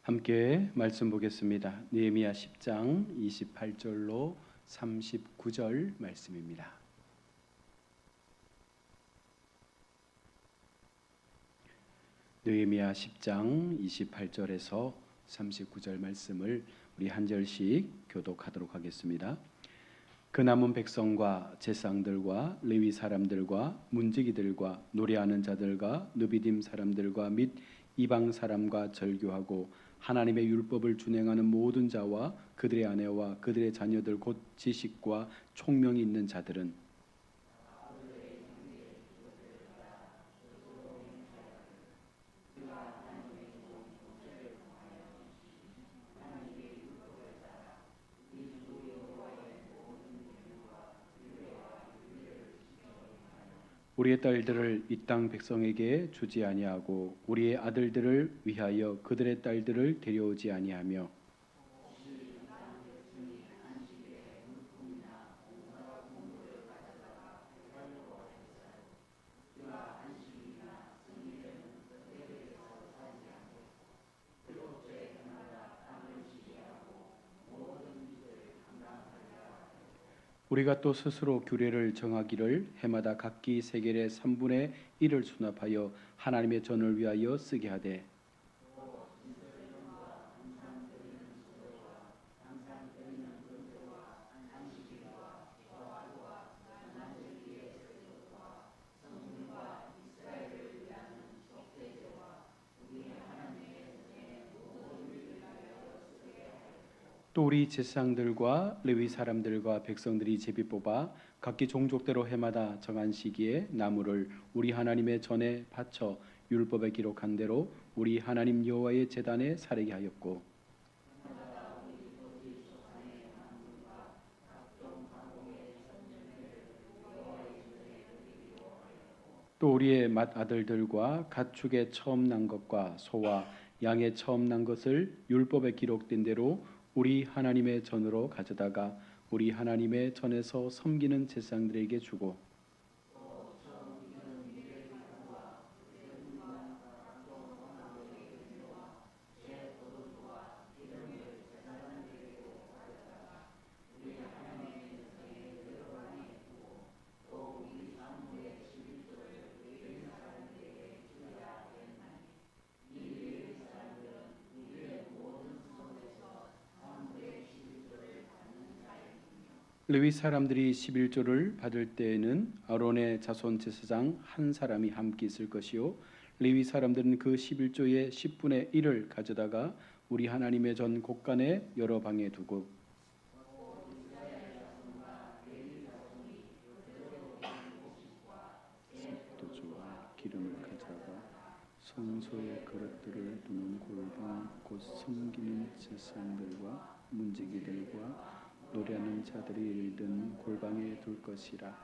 함께 말씀 보겠습니다. 느헤미야 10장 28절로 39절 말씀입니다. 느헤미야 10장 28절에서 39절 말씀을 우리 한 절씩 교독하도록 하겠습니다. 그 남은 백성과 제사장들과 레위 사람들과 문지기들과 노래하는 자들과 느비딤 사람들과 및 이방 사람과 절교하고 하나님의 율법을 준행하는 모든 자와 그들의 아내와 그들의 자녀들 곧 지식과 총명이 있는 자들은 우리의 딸들을 이 땅 백성에게 주지 아니하고 우리의 아들들을 위하여 그들의 딸들을 데려오지 아니하며 우리가 또 스스로 규례를 정하기를 해마다 각기 세겔의 3분의 1을 수납하여 하나님의 전을 위하여 쓰게 하되 또 우리 제사장들과 레위 사람들과 백성들이 제비 뽑아 각기 종족대로 해마다 정한 시기에 나무를 우리 하나님의 전에 바쳐 율법에 기록한 대로 우리 하나님 여호와의 제단에 사르게 하였고 또 우리의 맏아들들과 가축의 처음 난 것과 소와 양의 처음 난 것을 율법에 기록된 대로 우리 하나님의 전으로 가져다가 우리 하나님의 전에서 섬기는 제사장들에게 주고 레위 사람들이 11조를 받을 때에는 아론의 자손 제사장 한 사람이 함께 있을 것이요 레위 사람들은 그 11조의 10분의 1을 가져다가 우리 하나님의 전 곳간에 여러 방에 두고 섭도주와 기름을 가져다가 성소의 그릇들을 두는 골방 곧 섬기는 제사장들과 문지기들과 노래하는 자들이 일든 골방에 둘 것이라.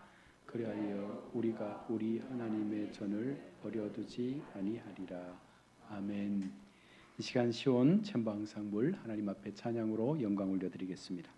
그리하여 우리가 우리 하나님의 전을 버려두지 아니하리라. 아멘. 이 시간 시온 챔방상물 하나님 앞에 찬양으로 영광 올려드리겠습니다.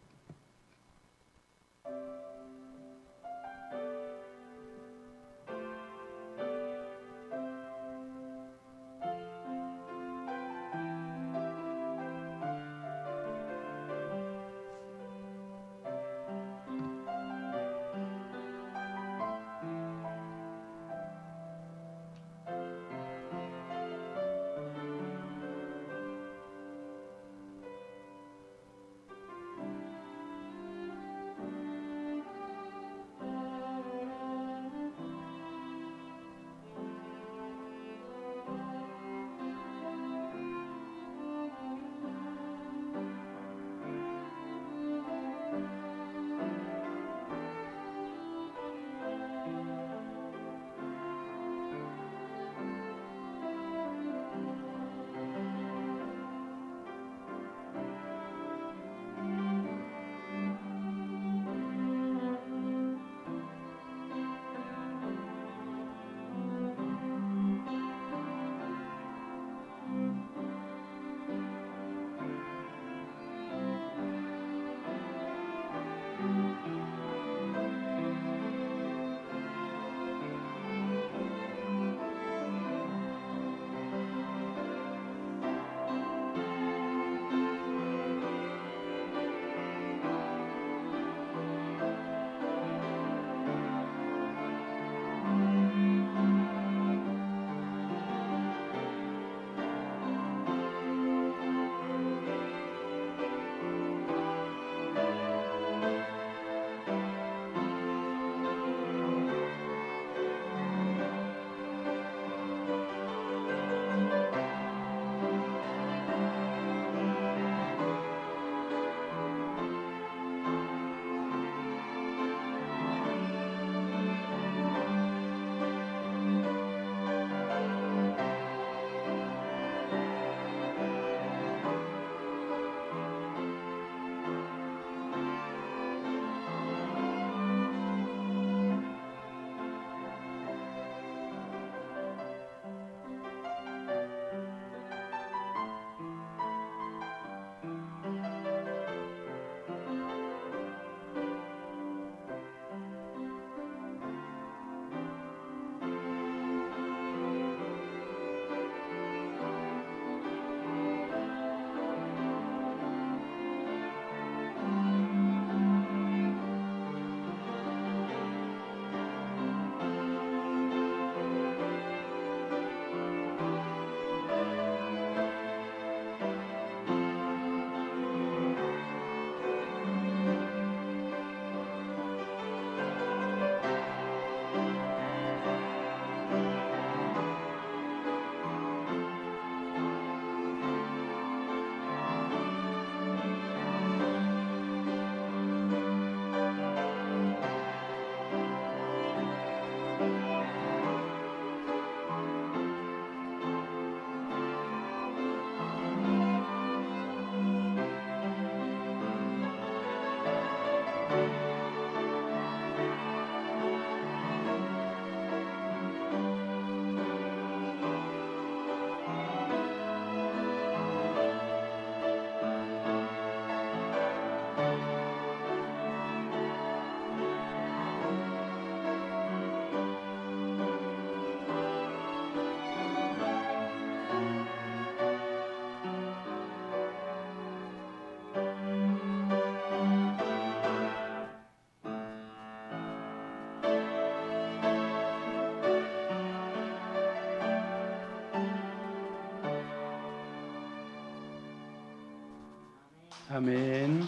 아멘.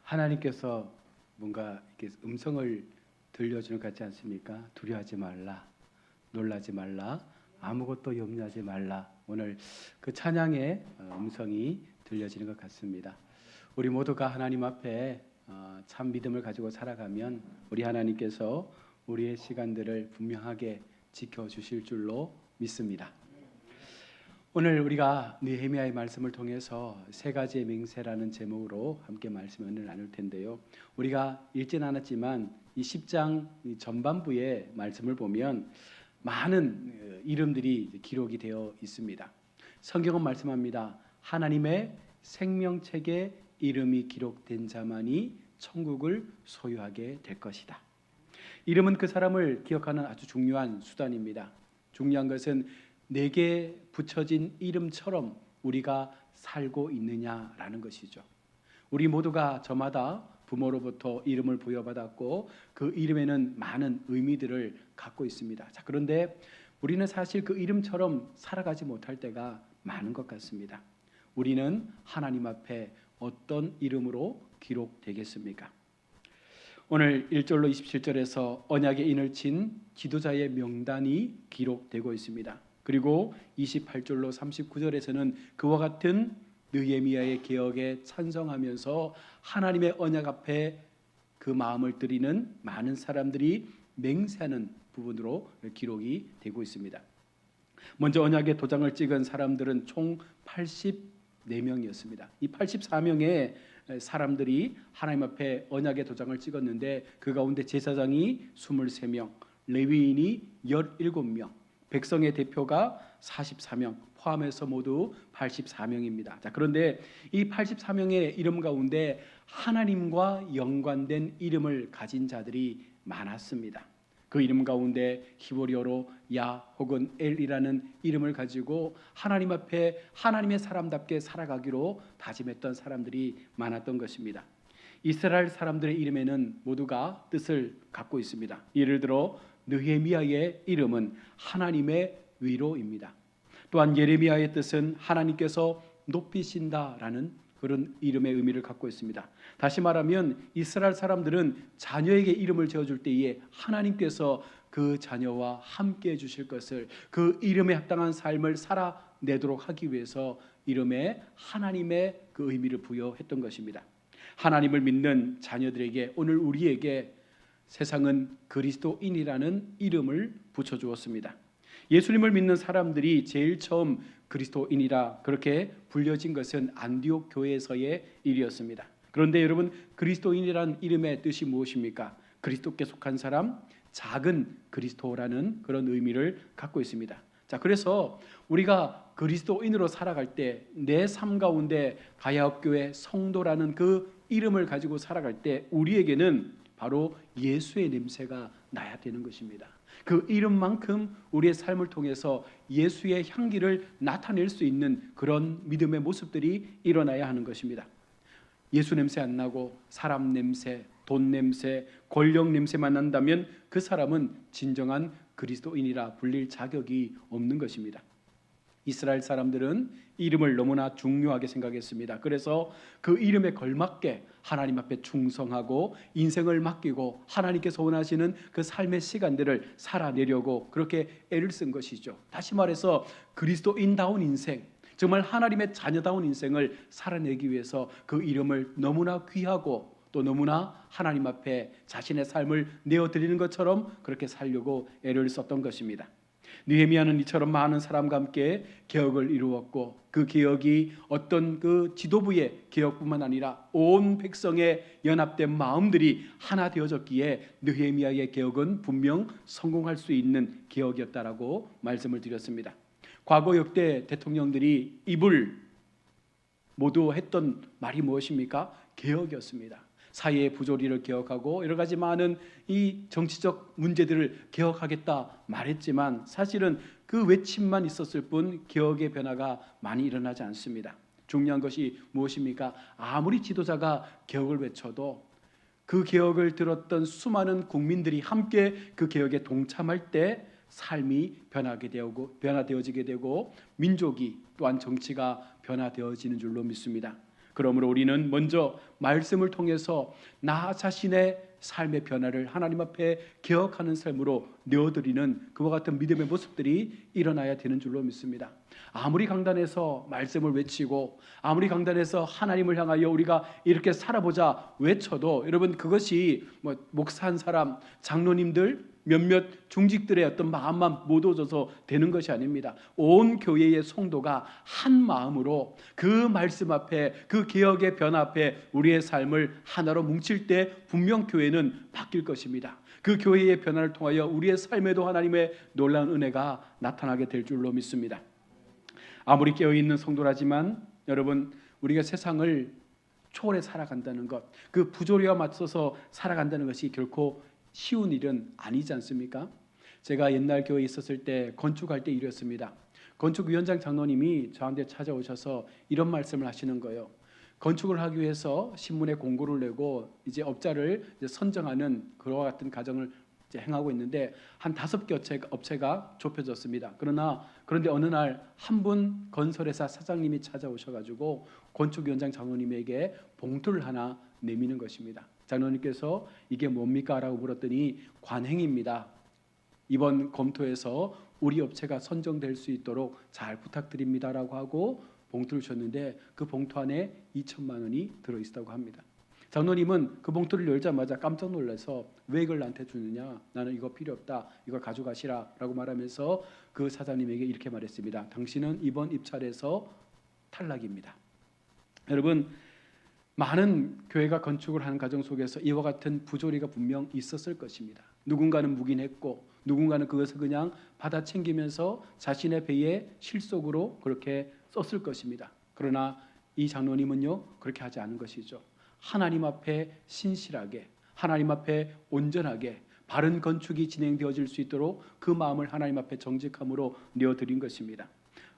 하나님께서 뭔가 이렇게 음성을 들려주는 것 같지 않습니까? 두려워하지 말라, 놀라지 말라, 아무것도 염려하지 말라. 오늘 그 찬양의 음성이 들려지는 것 같습니다. 우리 모두가 하나님 앞에 참 믿음을 가지고 살아가면 우리 하나님께서 우리의 시간들을 분명하게 지켜주실 줄로 믿습니다. 오늘 우리가 느헤미야의 말씀을 통해서 세 가지의 맹세라는 제목으로 함께 말씀을 나눌 텐데요. 우리가 읽진 않았지만 이 10장 전반부의 말씀을 보면 많은 이름들이 기록이 되어 있습니다. 성경은 말씀합니다. 하나님의 생명책에 이름이 기록된 자만이 천국을 소유하게 될 것이다. 이름은 그 사람을 기억하는 아주 중요한 수단입니다. 중요한 것은 내게 붙여진 이름처럼 우리가 살고 있느냐라는 것이죠. 우리 모두가 저마다 부모로부터 이름을 부여받았고 그 이름에는 많은 의미들을 갖고 있습니다. 자, 그런데 우리는 사실 그 이름처럼 살아가지 못할 때가 많은 것 같습니다. 우리는 하나님 앞에 어떤 이름으로 기록되겠습니까? 오늘 1절로 27절에서 언약의 인을 친 지도자의 명단이 기록되고 있습니다. 그리고 28절로 39절에서는 그와 같은 느헤미야의 개혁에 찬성하면서 하나님의 언약 앞에 그 마음을 드리는 많은 사람들이 맹세하는 부분으로 기록이 되고 있습니다. 먼저 언약의 도장을 찍은 사람들은 총 84명이었습니다. 이 84명의 사람들이 하나님 앞에 언약의 도장을 찍었는데 그 가운데 제사장이 23명, 레위인이 17명, 백성의 대표가 44명 포함해서 모두 84명입니다. 자, 그런데 이 84명의 이름 가운데 하나님과 연관된 이름을 가진 자들이 많았습니다. 그 이름 가운데 히브리어로 야 혹은 엘이라는 이름을 가지고 하나님 앞에 하나님의 사람답게 살아가기로 다짐했던 사람들이 많았던 것입니다. 이스라엘 사람들의 이름에는 모두가 뜻을 갖고 있습니다. 예를 들어 느헤미야의 이름은 하나님의 위로입니다. 또한 예레미야의 뜻은 하나님께서 높이신다라는 그런 이름의 의미를 갖고 있습니다. 다시 말하면 이스라엘 사람들은 자녀에게 이름을 지어줄 때에 하나님께서 그 자녀와 함께 해주실 것을 그 이름에 합당한 삶을 살아내도록 하기 위해서 이름에 하나님의 그 의미를 부여했던 것입니다. 하나님을 믿는 자녀들에게 오늘 우리에게 세상은 그리스도인이라는 이름을 붙여주었습니다. 예수님을 믿는 사람들이 제일 처음 그리스도인이라 그렇게 불려진 것은 안디옥 교회에서의 일이었습니다. 그런데 여러분, 그리스도인이라는 이름의 뜻이 무엇입니까? 그리스도께 속한 사람, 작은 그리스도라는 그런 의미를 갖고 있습니다. 자, 그래서 우리가 그리스도인으로 살아갈 때 내 삶 가운데 가야업교회 성도라는 그 이름을 가지고 살아갈 때 우리에게는 바로 예수의 냄새가 나야 되는 것입니다. 그 이름만큼 우리의 삶을 통해서 예수의 향기를 나타낼 수 있는 그런 믿음의 모습들이 일어나야 하는 것입니다. 예수 냄새 안 나고 사람 냄새, 돈 냄새, 권력 냄새만 난다면 그 사람은 진정한 그리스도인이라 불릴 자격이 없는 것입니다. 이스라엘 사람들은 이름을 너무나 중요하게 생각했습니다. 그래서 그 이름에 걸맞게 하나님 앞에 충성하고 인생을 맡기고 하나님께서 원하시는 그 삶의 시간들을 살아내려고 그렇게 애를 쓴 것이죠. 다시 말해서 그리스도인다운 인생, 정말 하나님의 자녀다운 인생을 살아내기 위해서 그 이름을 너무나 귀하고 또 너무나 하나님 앞에 자신의 삶을 내어드리는 것처럼 그렇게 살려고 애를 썼던 것입니다. 느헤미야는 이처럼 많은 사람과 함께 개혁을 이루었고 그 개혁이 어떤 그 지도부의 개혁뿐만 아니라 온 백성의 연합된 마음들이 하나 되어졌기에 느헤미야의 개혁은 분명 성공할 수 있는 개혁이었다라고 말씀을 드렸습니다. 과거 역대 대통령들이 입을 모두 했던 말이 무엇입니까? 개혁이었습니다. 사회의 부조리를 개혁하고 여러 가지 많은 이 정치적 문제들을 개혁하겠다 말했지만 사실은 그 외침만 있었을 뿐 개혁의 변화가 많이 일어나지 않습니다. 중요한 것이 무엇입니까? 아무리 지도자가 개혁을 외쳐도 그 개혁을 들었던 수많은 국민들이 함께 그 개혁에 동참할 때 삶이 변화되어지게 되고 민족이 또한 정치가 변화되어지는 줄로 믿습니다. 그러므로 우리는 먼저 말씀을 통해서 나 자신의 삶의 변화를 하나님 앞에 기억하는 삶으로 내어드리는 그와 같은 믿음의 모습들이 일어나야 되는 줄로 믿습니다. 아무리 강단에서 말씀을 외치고 아무리 강단에서 하나님을 향하여 우리가 이렇게 살아보자 외쳐도 여러분 그것이 목사 한 사람, 장로님들 몇몇 중직들의 어떤 마음만 모아져서 되는 것이 아닙니다. 온 교회의 성도가 한 마음으로 그 말씀 앞에 그 개혁의 변화 앞에 우리의 삶을 하나로 뭉칠 때 분명 교회는 바뀔 것입니다. 그 교회의 변화를 통하여 우리의 삶에도 하나님의 놀라운 은혜가 나타나게 될 줄로 믿습니다. 아무리 깨어있는 성도라지만 여러분 우리가 세상을 초월해 살아간다는 것, 그 부조리와 맞서서 살아간다는 것이 결코 쉬운 일은 아니지 않습니까? 제가 옛날 교회에 있었을 때 건축할 때 일이었습니다. 건축위원장 장로님이 저한테 찾아오셔서 이런 말씀을 하시는 거예요. 건축을 하기 위해서 신문에 공고를 내고 이제 업자를 선정하는 그와 같은 과정을 이제 행하고 있는데 한 5개 업체가 좁혀졌습니다. 그런데 어느 날 한 분 건설회사 사장님이 찾아오셔가지고 건축위원장 장로님에게 봉투를 하나 내미는 것입니다. 장로님께서 이게 뭡니까? 라고 물었더니 관행입니다. 이번 검토에서 우리 업체가 선정될 수 있도록 잘 부탁드립니다 라고 하고 봉투를 줬는데 그 봉투 안에 2천만 원이 들어있다고 합니다. 장로님은 그 봉투를 열자마자 깜짝 놀라서 왜 이걸 나한테 주느냐, 나는 이거 필요 없다, 이거 가져가시라 라고 말하면서 그 사장님에게 이렇게 말했습니다. 당신은 이번 입찰에서 탈락입니다. 여러분 많은 교회가 건축을 하는 과정 속에서 이와 같은 부조리가 분명 있었을 것입니다. 누군가는 묵인했고 누군가는 그것을 그냥 받아 챙기면서 자신의 배에 실속으로 그렇게 썼을 것입니다. 그러나 이 장로님은요 그렇게 하지 않은 것이죠. 하나님 앞에 신실하게, 하나님 앞에 온전하게 바른 건축이 진행되어질 수 있도록 그 마음을 하나님 앞에 정직함으로 내어드린 것입니다.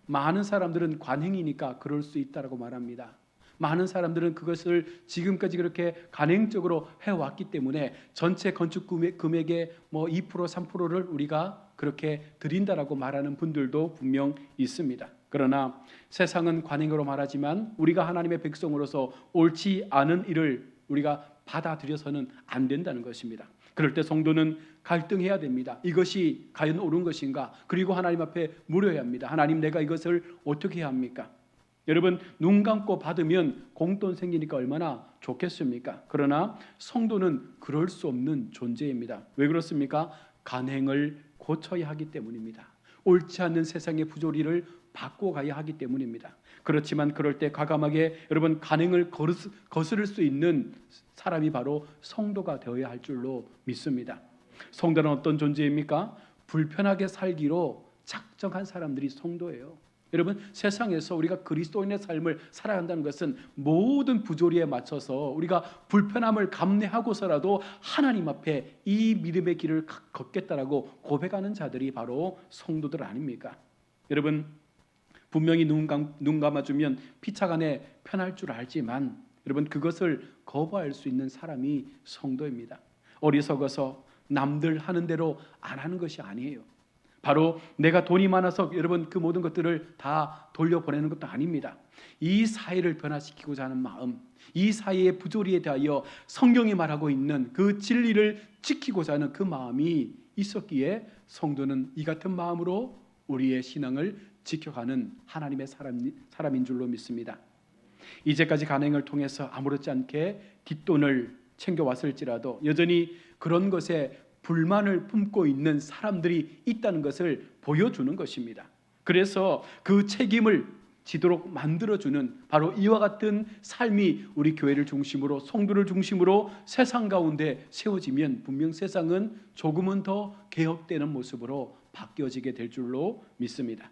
많은 사람들은 관행이니까 그럴 수 있다라고 말합니다. 많은 사람들은 그것을 지금까지 그렇게 간행적으로 해왔기 때문에 전체 건축 금액의 2% 3%를 우리가 그렇게 드린다라고 말하는 분들도 분명 있습니다. 그러나 세상은 관행으로 말하지만 우리가 하나님의 백성으로서 옳지 않은 일을 우리가 받아들여서는 안 된다는 것입니다. 그럴 때 성도는 갈등해야 됩니다. 이것이 과연 옳은 것인가? 그리고 하나님 앞에 물어야 합니다. 하나님, 내가 이것을 어떻게 해야 합니까? 여러분 눈 감고 받으면 공돈 생기니까 얼마나 좋겠습니까? 그러나 성도는 그럴 수 없는 존재입니다. 왜 그렇습니까? 간행을 고쳐야 하기 때문입니다. 옳지 않는 세상의 부조리를 바꿔가야 하기 때문입니다. 그렇지만 그럴 때 과감하게 여러분 간행을 거스를 수 있는 사람이 바로 성도가 되어야 할 줄로 믿습니다. 성도는 어떤 존재입니까? 불편하게 살기로 작정한 사람들이 성도예요. 여러분 세상에서 우리가 그리스도인의 삶을 살아간다는 것은 모든 부조리에 맞춰서 우리가 불편함을 감내하고서라도 하나님 앞에 이 믿음의 길을 걷겠다라고 고백하는 자들이 바로 성도들 아닙니까? 여러분 분명히 눈 감아주면 피차 간에 편할 줄 알지만 여러분 그것을 거부할 수 있는 사람이 성도입니다. 어리석어서 남들 하는 대로 안 하는 것이 아니에요. 바로 내가 돈이 많아서 여러분 그 모든 것들을 다 돌려보내는 것도 아닙니다. 이 사회를 변화시키고자 하는 마음, 이 사회의 부조리에 대하여 성경이 말하고 있는 그 진리를 지키고자 하는 그 마음이 있었기에 성도는 이 같은 마음으로 우리의 신앙을 지켜가는 하나님의 사람인 줄로 믿습니다. 이제까지 간행을 통해서 아무렇지 않게 뒷돈을 챙겨왔을지라도 여전히 그런 것에 불만을 품고 있는 사람들이 있다는 것을 보여주는 것입니다. 그래서 그 책임을 지도록 만들어주는 바로 이와 같은 삶이 우리 교회를 중심으로 성도를 중심으로 세상 가운데 세워지면 분명 세상은 조금은 더 개혁되는 모습으로 바뀌어지게 될 줄로 믿습니다.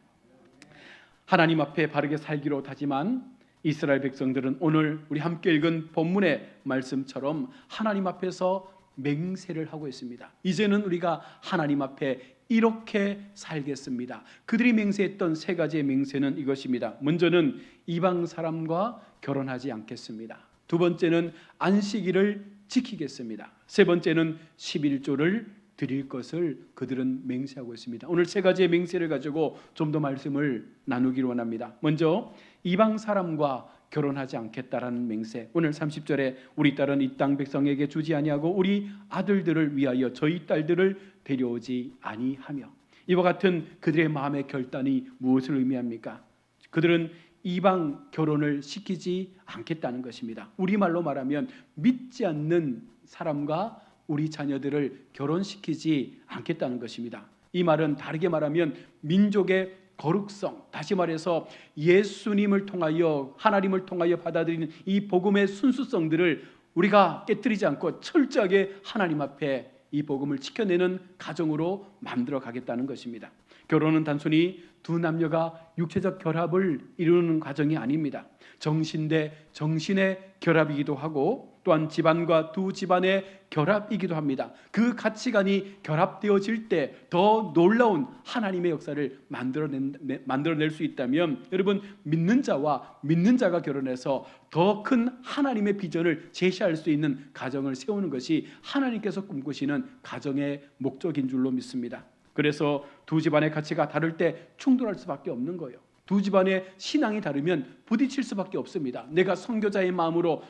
하나님 앞에 바르게 살기로 하지만 이스라엘 백성들은 오늘 우리 함께 읽은 본문의 말씀처럼 하나님 앞에서 맹세를 하고 있습니다. 이제는 우리가 하나님 앞에 이렇게 살겠습니다. 그들이 맹세했던 3가지의 맹세는 이것입니다. 먼저는 이방 사람과 결혼하지 않겠습니다. 2번째는 안식일을 지키겠습니다. 3번째는 11조를 드릴 것을 그들은 맹세하고 있습니다. 오늘 세 가지의 맹세를 가지고 좀 더 말씀을 나누기를 원합니다. 먼저 이방 사람과 결혼하지 않겠다라는 맹세. 오늘 30절에 우리 딸은 이 땅 백성에게 주지 아니하고 우리 아들들을 위하여 저희 딸들을 데려오지 아니하며. 이와 같은 그들의 마음의 결단이 무엇을 의미합니까? 그들은 이방 결혼을 시키지 않겠다는 것입니다. 우리말로 말하면 믿지 않는 사람과 우리 자녀들을 결혼시키지 않겠다는 것입니다. 이 말은 다르게 말하면 민족의 거룩성, 다시 말해서 예수님을 통하여 하나님을 통하여 받아들이는 이 복음의 순수성들을 우리가 깨뜨리지 않고 철저하게 하나님 앞에 이 복음을 지켜내는 가정으로 만들어 가겠다는 것입니다. 결혼은 단순히 두 남녀가 육체적 결합을 이루는 과정이 아닙니다. 정신 대 정신의 결합이기도 하고 또한 집안과 두 집안의 결합이기도 합니다. 그 가치관이 결합되어질 때 더 놀라운 하나님의 역사를 만들어낼 수 있다면, 여러분, 믿는 자와 믿는 자가 결혼해서 더 큰 하나님의 비전을 제시할 수 있는 가정을 세우는 것이 하나님께서 꿈꾸시는 가정의 목적인 줄로 믿습니다. 그래서 두 집안의 가치가 다를 때 충돌할 수밖에 없는 거예요. 두 집안의 신앙이 다르면 부딪힐 수밖에 없습니다. 내가 선교자의 마음으로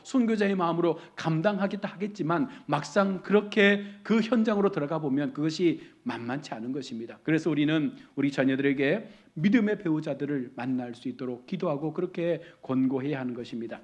감당하겠다 하겠지만 막상 그렇게 그 현장으로 들어가 보면 그것이 만만치 않은 것입니다. 그래서 우리는 우리 자녀들에게 믿음의 배우자들을 만날 수 있도록 기도하고 그렇게 권고해야 하는 것입니다.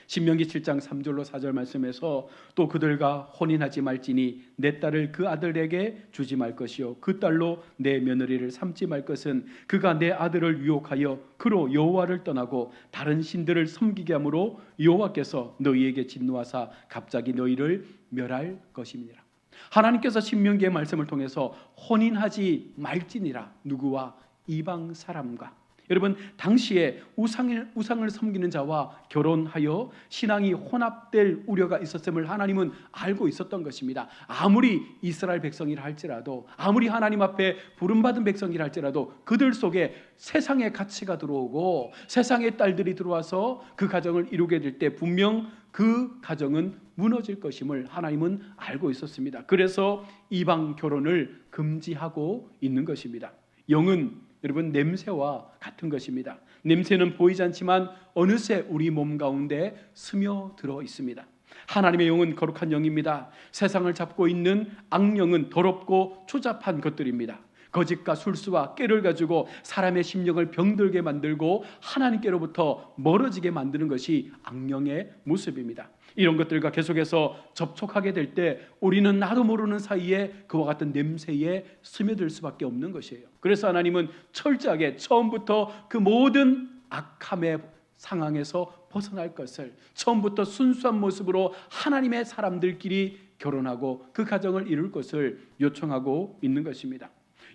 신명기 7장 3절로 4절 말씀에서 또 그들과 혼인하지 말지니 내 딸을 그 아들에게 주지 말 것이요 그 딸로 내 며느리를 삼지 말 것은 그가 내 아들을 유혹하여 그로 여호와를 떠나고 다른 신들을 섬기게 하므로 여호와께서 너희에게 진노하사 갑자기 너희를 멸할 것임이니라. 하나님께서 신명기의 말씀을 통해서 혼인하지 말지니라. 누구와? 이방 사람과. 여러분, 당시에 우상을 섬기는 자와 결혼하여 신앙이 혼합될 우려가 있었음을 하나님은 알고 있었던 것입니다. 아무리 이스라엘 백성이라 할지라도, 아무리 하나님 앞에 부름받은 백성이라 할지라도 그들 속에 세상의 가치가 들어오고 세상의 딸들이 들어와서 그 가정을 이루게 될 때 분명 그 가정은 무너질 것임을 하나님은 알고 있었습니다. 그래서 이방 결혼을 금지하고 있는 것입니다. 영은 여러분 냄새와 같은 것입니다. 냄새는 보이지 않지만 어느새 우리 몸 가운데 스며들어 있습니다. 하나님의 영은 거룩한 영입니다. 세상을 잡고 있는 악령은 더럽고 추잡한 것들입니다. 거짓과 술수와 깨를 가지고 사람의 심령을 병들게 만들고 하나님께로부터 멀어지게 만드는 것이 악령의 모습입니다. 이런 것들과 계속해서 접촉하게 될 때 우리는 나도 모르는 사이에 그와 같은 냄새에 스며들 수밖에 없는 것이에요. 그래서 하나님은 철저하게 처음부터 그 모든 악함의 상황에서 벗어날 것을, 처음부터 순수한 모습으로 하나님의 사람들끼리 결혼하고 그 가정을 이룰 것을 요청하고 있는 것입니다.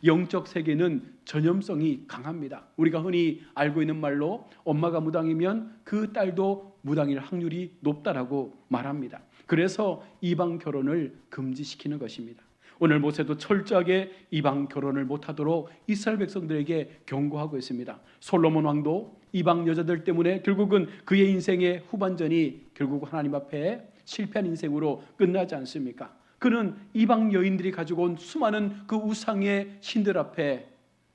영적 세계는 전염성이 강합니다. 우리가 흔히 알고 있는 말로 엄마가 무당이면 그 딸도 무당일 확률이 높다라고 말합니다. 그래서 이방 결혼을 금지시키는 것입니다. 오늘 모세도 철저하게 이방 결혼을 못하도록 이스라엘 백성들에게 경고하고 있습니다. 솔로몬 왕도 이방 여자들 때문에 결국은 그의 인생의 후반전이 결국 하나님 앞에 실패한 인생으로 끝나지 않습니까? 그는 이방 여인들이 가지고 온 수많은 그 우상의 신들 앞에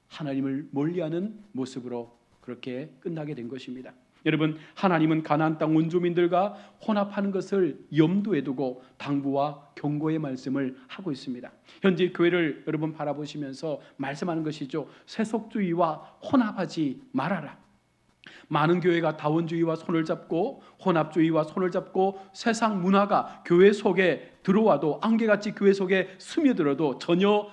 하나님을 멀리하는 모습으로 그렇게 끝나게 된 것입니다. 여러분, 하나님은 가나안 땅 원주민들과 혼합하는 것을 염두에 두고 당부와 경고의 말씀을 하고 있습니다. 현재 교회를 여러분 바라보시면서 말씀하는 것이죠. 세속주의와 혼합하지 말아라. 많은 교회가 다원주의와 손을 잡고 혼합주의와 손을 잡고 세상 문화가 교회 속에 들어와도 안개같이 교회 속에 스며들어도 전혀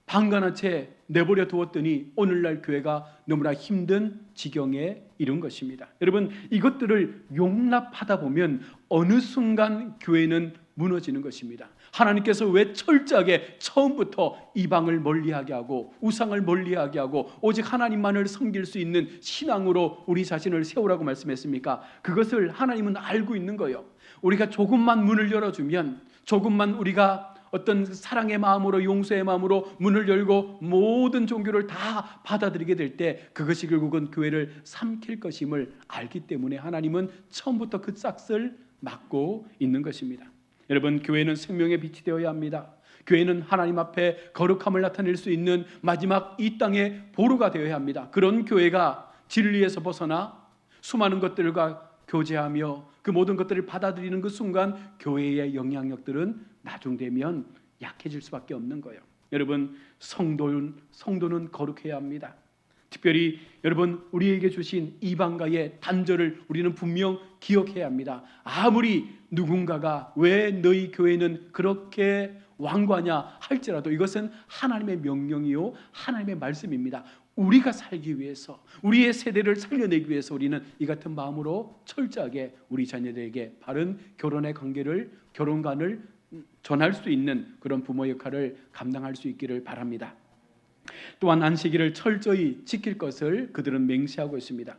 방관한 채 내버려 두었더니 오늘날 교회가 너무나 힘든 지경에 이른 것입니다. 여러분, 이것들을 용납하다 보면 어느 순간 교회는 무너지는 것입니다. 하나님께서 왜 철저하게 처음부터 이방을 멀리하게 하고 우상을 멀리하게 하고 오직 하나님만을 섬길 수 있는 신앙으로 우리 자신을 세우라고 말씀했습니까? 그것을 하나님은 알고 있는 거예요. 우리가 조금만 문을 열어주면, 조금만 우리가 어떤 사랑의 마음으로, 용서의 마음으로 문을 열고 모든 종교를 다 받아들이게 될 때 그것이 결국은 교회를 삼킬 것임을 알기 때문에 하나님은 처음부터 그 싹을 막고 있는 것입니다. 여러분, 교회는 생명의 빛이 되어야 합니다. 교회는 하나님 앞에 거룩함을 나타낼 수 있는 마지막 이 땅의 보루가 되어야 합니다. 그런 교회가 진리에서 벗어나 수많은 것들과 교제하며 그 모든 것들을 받아들이는 그 순간 교회의 영향력들은 나중되면 약해질 수밖에 없는 거예요. 여러분, 성도는 거룩해야 합니다. 특별히 여러분, 우리에게 주신 이방가의 단절을 우리는 분명 기억해야 합니다. 아무리 누군가가 왜 너희 교회는 그렇게 완고하냐 할지라도 이것은 하나님의 명령이요 하나님의 말씀입니다. 우리가 살기 위해서, 우리의 세대를 살려내기 위해서 우리는 이 같은 마음으로 철저하게 우리 자녀들에게 바른 결혼관을 전할 수 있는 그런 부모 역할을 감당할 수 있기를 바랍니다. 또한 안식일을 철저히 지킬 것을 그들은 맹세하고 있습니다.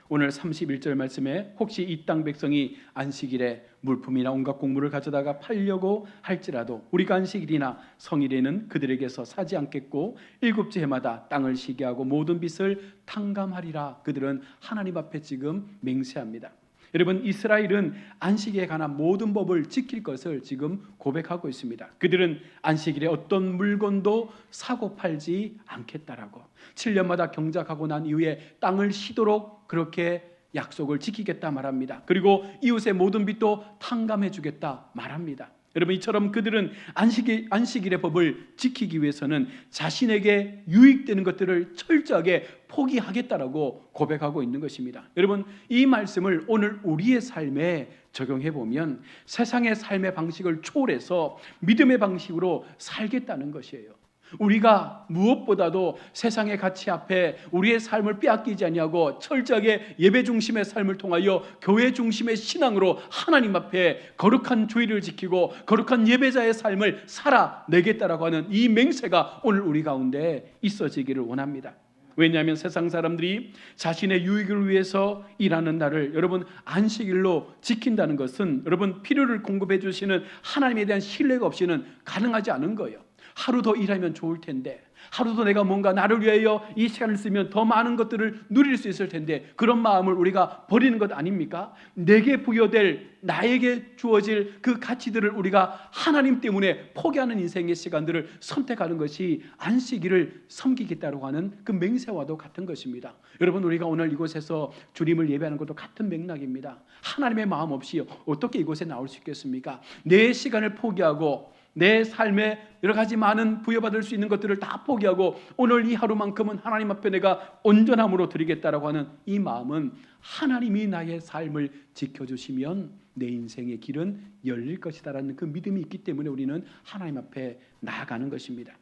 오늘 31절 말씀에 혹시 이 땅 백성이 안식일에 물품이나 온갖 곡물을 가져다가 팔려고 할지라도 우리가 안식일이나 성일에는 그들에게서 사지 않겠고 일곱째 해마다 땅을 쉬게 하고 모든 빚을 탕감하리라. 그들은 하나님 앞에 지금 맹세합니다. 여러분, 이스라엘은 안식일에 관한 모든 법을 지킬 것을 지금 고백하고 있습니다. 그들은 안식일에 어떤 물건도 사고 팔지 않겠다라고, 7년마다 경작하고 난 이후에 땅을 쉬도록 그렇게 약속을 지키겠다 말합니다. 그리고 이웃의 모든 빚도 탕감해 주겠다 말합니다. 여러분, 이처럼 그들은 안식일의 법을 지키기 위해서는 자신에게 유익되는 것들을 철저하게 포기하겠다라고 고백하고 있는 것입니다. 여러분, 이 말씀을 오늘 우리의 삶에 적용해 보면 세상의 삶의 방식을 초월해서 믿음의 방식으로 살겠다는 것이에요. 우리가 무엇보다도 세상의 가치 앞에 우리의 삶을 빼앗기지 아니하고 철저하게 예배 중심의 삶을 통하여 교회 중심의 신앙으로 하나님 앞에 거룩한 주의를 지키고 거룩한 예배자의 삶을 살아내겠다라고 하는 이 맹세가 오늘 우리 가운데 있어지기를 원합니다. 왜냐하면 세상 사람들이 자신의 유익을 위해서 일하는 날을 여러분 안식일로 지킨다는 것은 여러분 필요를 공급해 주시는 하나님에 대한 신뢰가 없이는 가능하지 않은 거예요. 하루 더 일하면 좋을 텐데, 하루 더 내가 뭔가 나를 위하여 이 시간을 쓰면 더 많은 것들을 누릴 수 있을 텐데, 그런 마음을 우리가 버리는 것 아닙니까? 내게 부여될, 나에게 주어질 그 가치들을 우리가 하나님 때문에 포기하는 인생의 시간들을 선택하는 것이 안식일을 섬기겠다고 하는 그 맹세와도 같은 것입니다. 여러분, 우리가 오늘 이곳에서 주님을 예배하는 것도 같은 맥락입니다. 하나님의 마음 없이 어떻게 이곳에 나올 수 있겠습니까? 내 시간을 포기하고 내 삶에 여러 가지 많은 부여받을 수 있는 것들을 다 포기하고 오늘 이 하루만큼은 하나님 앞에 내가 온전함으로 드리겠다라고 하는 이 마음은 하나님이 나의 삶을 지켜주시면 내 인생의 길은 열릴 것이다라는 그 믿음이 있기 때문에 우리는 하나님 앞에 나아가는 것입니다.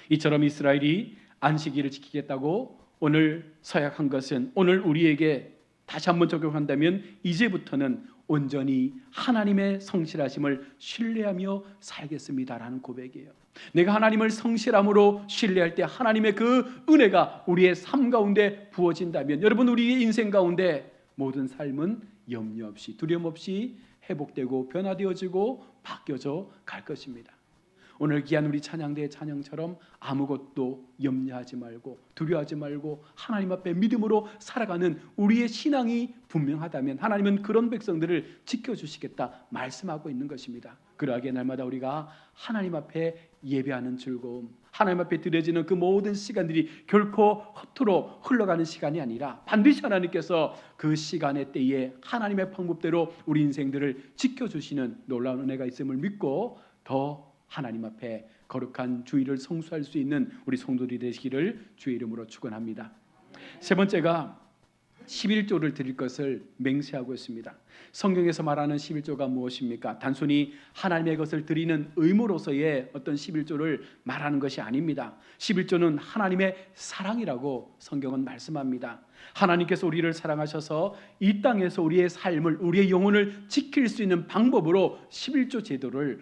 이처럼 이스라엘이 안식일을 지키겠다고 오늘 서약한 것은 오늘 우리에게 다시 한번 적용한다면 이제부터는 온전히 하나님의 성실하심을 신뢰하며 살겠습니다라는 고백이에요. 내가 하나님을 성실함으로 신뢰할 때 하나님의 그 은혜가 우리의 삶 가운데 부어진다면 여러분 우리의 인생 가운데 모든 삶은 염려 없이 두려움 없이 회복되고 변화되어지고 바뀌어져 갈 것입니다. 오늘 귀한 우리 찬양대의 찬양처럼 아무것도 염려하지 말고 두려워하지 말고 하나님 앞에 믿음으로 살아가는 우리의 신앙이 분명하다면 하나님은 그런 백성들을 지켜주시겠다 말씀하고 있는 것입니다. 그러하기에 날마다 우리가 하나님 앞에 예배하는 즐거움, 하나님 앞에 드려지는 그 모든 시간들이 결코 허투루 흘러가는 시간이 아니라 반드시 하나님께서 그 시간의 때에 하나님의 방법대로 우리 인생들을 지켜주시는 놀라운 은혜가 있음을 믿고 더 하나님 앞에 거룩한 주일을 성수할 수 있는 우리 성도들이 되시기를 주의 이름으로 축원합니다. 세 번째가 11조를 드릴 것을 맹세하고 있습니다. 성경에서 말하는 11조가 무엇입니까? 단순히 하나님의 것을 드리는 의무로서의 어떤 11조를 말하는 것이 아닙니다. 11조는 하나님의 사랑이라고 성경은 말씀합니다. 하나님께서 우리를 사랑하셔서 이 땅에서 우리의 삶을, 우리의 영혼을 지킬 수 있는 방법으로 11조 제도를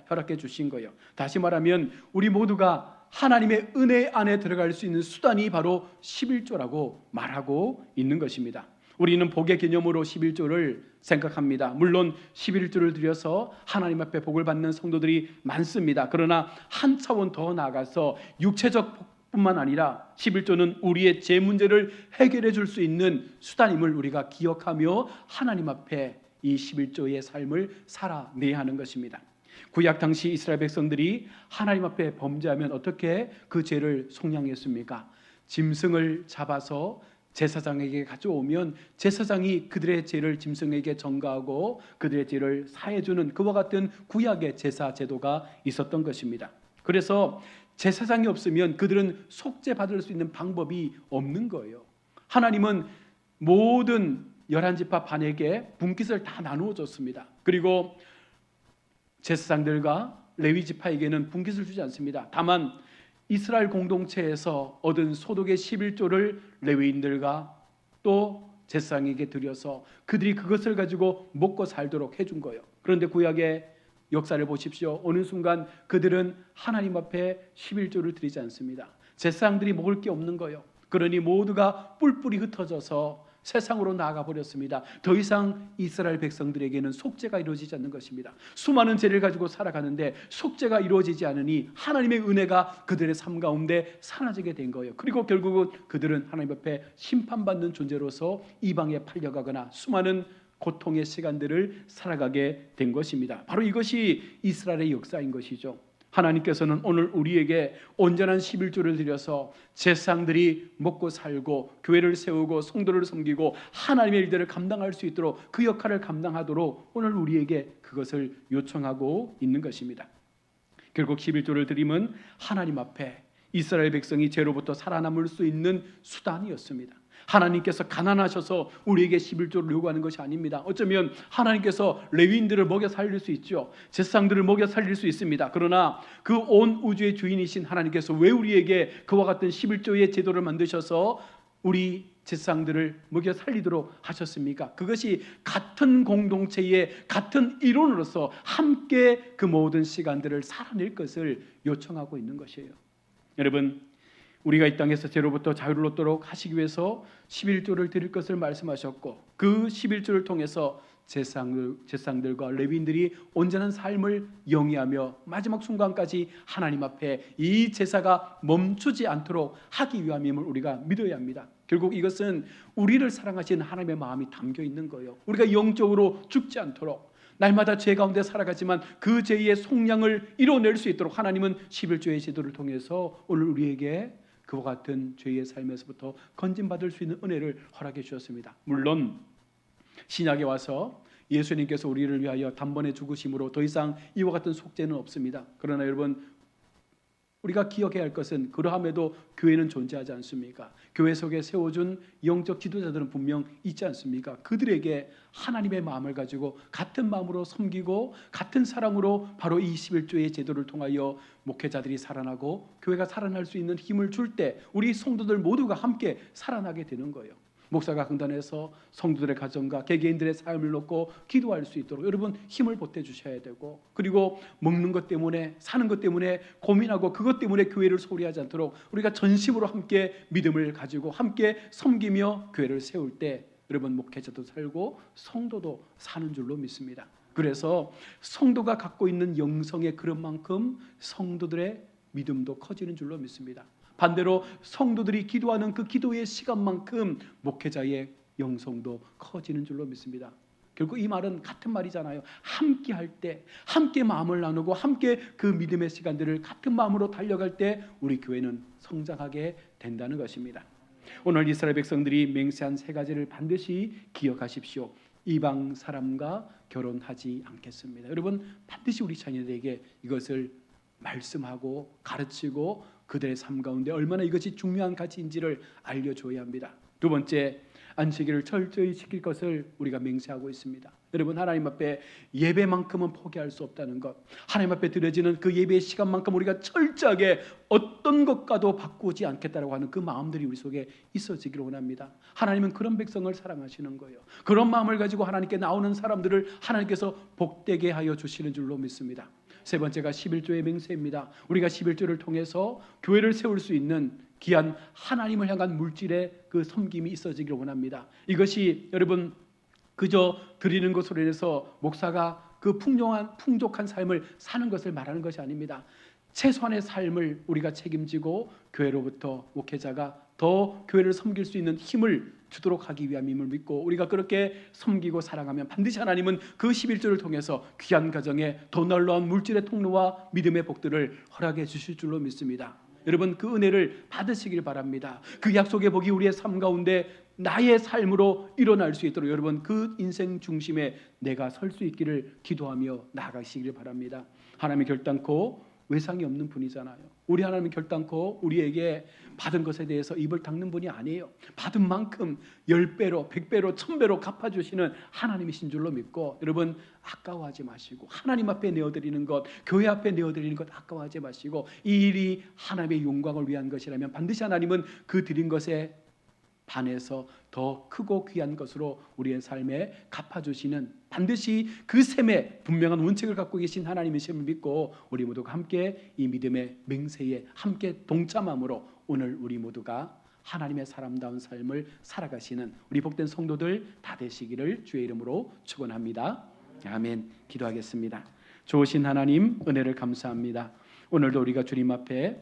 허락해 주신 거예요. 다시 말하면 우리 모두가 하나님의 은혜 안에 들어갈 수 있는 수단이 바로 11조라고 말하고 있는 것입니다. 우리는 복의 개념으로 11조를 생각합니다. 물론 11조를 드려서 하나님 앞에 복을 받는 성도들이 많습니다. 그러나 한 차원 더 나아가서 육체적 복뿐만 아니라 11조는 우리의 제 문제를 해결해 줄 수 있는 수단임을 우리가 기억하며 하나님 앞에 이 11조의 삶을 살아내야 하는 것입니다. 구약 당시 이스라엘 백성들이 하나님 앞에 범죄하면 어떻게 그 죄를 속량했습니까? 짐승을 잡아서 제사장에게 가져오면 제사장이 그들의 죄를 짐승에게 전가하고 그들의 죄를 사해주는 그와 같은 구약의 제사 제도가 있었던 것입니다. 그래서 제사장이 없으면 그들은 속죄받을 수 있는 방법이 없는 거예요. 하나님은 모든 11지파 반에게 분깃을 다 나누어 줬습니다. 그리고 제사장들과 레위지파에게는 분깃을 주지 않습니다. 다만 이스라엘 공동체에서 얻은 소득의 11조를 레위인들과 또 제사장에게 드려서 그들이 그것을 가지고 먹고 살도록 해준 거예요. 그런데 구약의 역사를 보십시오. 어느 순간 그들은 하나님 앞에 11조를 드리지 않습니다. 제사장들이 먹을 게 없는 거예요. 그러니 모두가 뿔뿔이 흩어져서 세상으로 나아가 버렸습니다. 더 이상 이스라엘 백성들에게는 속죄가 이루어지지 않는 것입니다. 수많은 죄를 가지고 살아가는데 속죄가 이루어지지 않으니 하나님의 은혜가 그들의 삶 가운데 사라지게 된 거예요. 그리고 결국은 그들은 하나님 앞에 심판받는 존재로서 이방에 팔려가거나 수많은 고통의 시간들을 살아가게 된 것입니다. 바로 이것이 이스라엘의 역사인 것이죠. 하나님께서는 오늘 우리에게 온전한 11조를 드려서 제사장들이 먹고 살고 교회를 세우고 성도를 섬기고 하나님의 일들을 감당할 수 있도록 그 역할을 감당하도록 오늘 우리에게 그것을 요청하고 있는 것입니다. 결국 11조를 드림은 하나님 앞에 이스라엘 백성이 죄로부터 살아남을 수 있는 수단이었습니다. 하나님께서 가난하셔서 우리에게 11조를 요구하는 것이 아닙니다. 어쩌면 하나님께서 레위인들을 먹여 살릴 수 있죠. 제사장들을 먹여 살릴 수 있습니다. 그러나 그 온 우주의 주인이신 하나님께서 왜 우리에게 그와 같은 11조의 제도를 만드셔서 우리 제사장들을 먹여 살리도록 하셨습니까? 그것이 같은 공동체의 같은 이론으로서 함께 그 모든 시간들을 살아낼 것을 요청하고 있는 것이에요. 여러분, 우리가 이 땅에서 죄로부터 자유를 얻도록 하시기 위해서 11조를 드릴 것을 말씀하셨고 그 11조를 통해서 제사장들과 레위인들이 온전한 삶을 영위하며 마지막 순간까지 하나님 앞에 이 제사가 멈추지 않도록 하기 위함임을 우리가 믿어야 합니다. 결국 이것은 우리를 사랑하시는 하나님의 마음이 담겨 있는 거예요. 우리가 영적으로 죽지 않도록 날마다 죄 가운데 살아가지만 그 죄의 속량을 이뤄낼 수 있도록 하나님은 11조의 제도를 통해서 오늘 우리에게 그와 같은 죄의 삶에서부터 건진받을 수 있는 은혜를 허락해 주셨습니다. 물론 신약에 와서 예수님께서 우리를 위하여 단번에 죽으심으로 더 이상 이와 같은 속죄는 없습니다. 그러나 여러분, 우리가 기억해야 할 것은 그러함에도 교회는 존재하지 않습니까? 교회 속에 세워준 영적 지도자들은 분명 있지 않습니까? 그들에게 하나님의 마음을 가지고 같은 마음으로 섬기고 같은 사랑으로 바로 이 11조의 제도를 통하여 목회자들이 살아나고 교회가 살아날 수 있는 힘을 줄 때 우리 성도들 모두가 함께 살아나게 되는 거예요. 목사가 강단에서 성도들의 가정과 개개인들의 삶을 놓고 기도할 수 있도록 여러분 힘을 보태주셔야 되고, 그리고 먹는 것 때문에 사는 것 때문에 고민하고 그것 때문에 교회를 소홀히 하지 않도록 우리가 전심으로 함께 믿음을 가지고 함께 섬기며 교회를 세울 때 여러분 목회자도 살고 성도도 사는 줄로 믿습니다. 그래서 성도가 갖고 있는 영성의 그릇만큼 성도들의 믿음도 커지는 줄로 믿습니다. 반대로 성도들이 기도하는 그 기도의 시간만큼 목회자의 영성도 커지는 줄로 믿습니다. 결국 이 말은 같은 말이잖아요. 함께 할 때, 함께 마음을 나누고 함께 그 믿음의 시간들을 같은 마음으로 달려갈 때 우리 교회는 성장하게 된다는 것입니다. 오늘 이스라엘 백성들이 맹세한 3가지를 반드시 기억하십시오. 이방 사람과 결혼하지 않겠습니다. 여러분 반드시 우리 자녀들에게 이것을 말씀하고 가르치고 그들의 삶 가운데 얼마나 이것이 중요한 가치인지를 알려줘야 합니다. 2번째, 안식일을 철저히 지킬 것을 우리가 맹세하고 있습니다. 여러분 하나님 앞에 예배만큼은 포기할 수 없다는 것, 하나님 앞에 드려지는 그 예배의 시간만큼 우리가 철저하게 어떤 것과도 바꾸지 않겠다라고 하는 그 마음들이 우리 속에 있어지기를 원합니다. 하나님은 그런 백성을 사랑하시는 거예요. 그런 마음을 가지고 하나님께 나오는 사람들을 하나님께서 복되게 하여 주시는 줄로 믿습니다. 3번째가 11조의 맹세입니다. 우리가 11조를 통해서 교회를 세울 수 있는 귀한 하나님을 향한 물질의 그 섬김이 있어지기를 원합니다. 이것이 여러분 그저 드리는 것으로 인해서 목사가 그 풍족한 삶을 사는 것을 말하는 것이 아닙니다. 최소한의 삶을 우리가 책임지고 교회로부터 목회자가 더 교회를 섬길 수 있는 힘을 주도록 하기 위함임을 믿고 우리가 그렇게 섬기고 사랑하면 반드시 하나님은 그 11조를 통해서 귀한 가정에 더 놀라운 물질의 통로와 믿음의 복들을 허락해 주실 줄로 믿습니다. 여러분 그 은혜를 받으시길 바랍니다. 그 약속의 복이 우리의 삶 가운데 나의 삶으로 일어날 수 있도록 여러분 그 인생 중심에 내가 설 수 있기를 기도하며 나아가시길 바랍니다. 하나님이 결단코 외상이 없는 분이잖아요. 우리 하나님은 결단코 우리에게 받은 것에 대해서 입을 닦는 분이 아니에요. 받은 만큼 10배로 100배로 1000배로 갚아주시는 하나님이신 줄로 믿고 여러분 아까워하지 마시고 하나님 앞에 내어드리는 것, 교회 앞에 내어드리는 것 아까워하지 마시고 이 일이 하나님의 영광을 위한 것이라면 반드시 하나님은 그 드린 것에 반해서 더 크고 귀한 것으로 우리의 삶에 갚아주시는 반드시 그 셈에 분명한 원칙을 갖고 계신 하나님이심을 믿고 우리 모두가 함께 이 믿음의 맹세에 함께 동참함으로 오늘 우리 모두가 하나님의 사람다운 삶을 살아가시는 우리 복된 성도들 다 되시기를 주의 이름으로 축원합니다. 아멘. 기도하겠습니다. 좋으신 하나님 은혜를 감사합니다. 오늘도 우리가 주님 앞에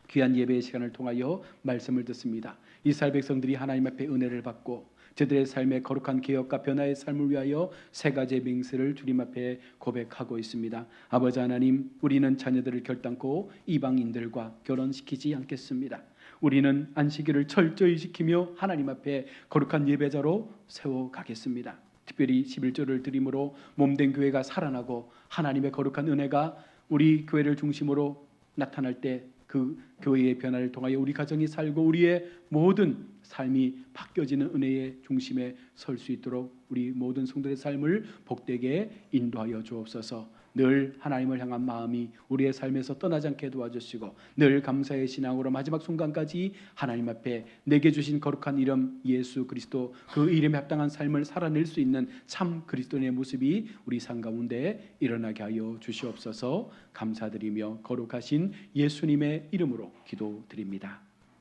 귀한 예배의 시간을 통하여 말씀을 듣습니다. 이스라엘 백성들이 하나님 앞에 은혜를 받고 저들의 삶의 거룩한 개혁과 변화의 삶을 위하여 세 가지의 맹세를 주님 앞에 고백하고 있습니다. 아버지 하나님, 우리는 자녀들을 결단코 이방인들과 결혼시키지 않겠습니다. 우리는 안식일을 철저히 지키며 하나님 앞에 거룩한 예배자로 세워가겠습니다. 특별히 11조를 드림으로 몸된 교회가 살아나고 하나님의 거룩한 은혜가 우리 교회를 중심으로 나타날 때 그 교회의 변화를 통하여 우리 가정이 살고 우리의 모든 삶이 바뀌어지는 은혜의 중심에 설 수 있도록 우리 모든 성도의 삶을 복되게 인도하여 주옵소서. 늘 하나님을 향한 마음이 우리의 삶에서 떠나지 않게 도와주시고 늘 감사의 신앙으로 마지막 순간까지 하나님 앞에 내게 주신 거룩한 이름 예수 그리스도 그 이름에 합당한 삶을 살아낼 수 있는 참 그리스도인의 모습이 우리 삶 가운데 일어나게 하여 주시옵소서. 감사드리며 거룩하신 예수님의 이름으로 기도드립니다.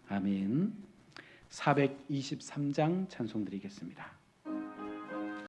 아멘. 423장 찬송 드리겠습니다.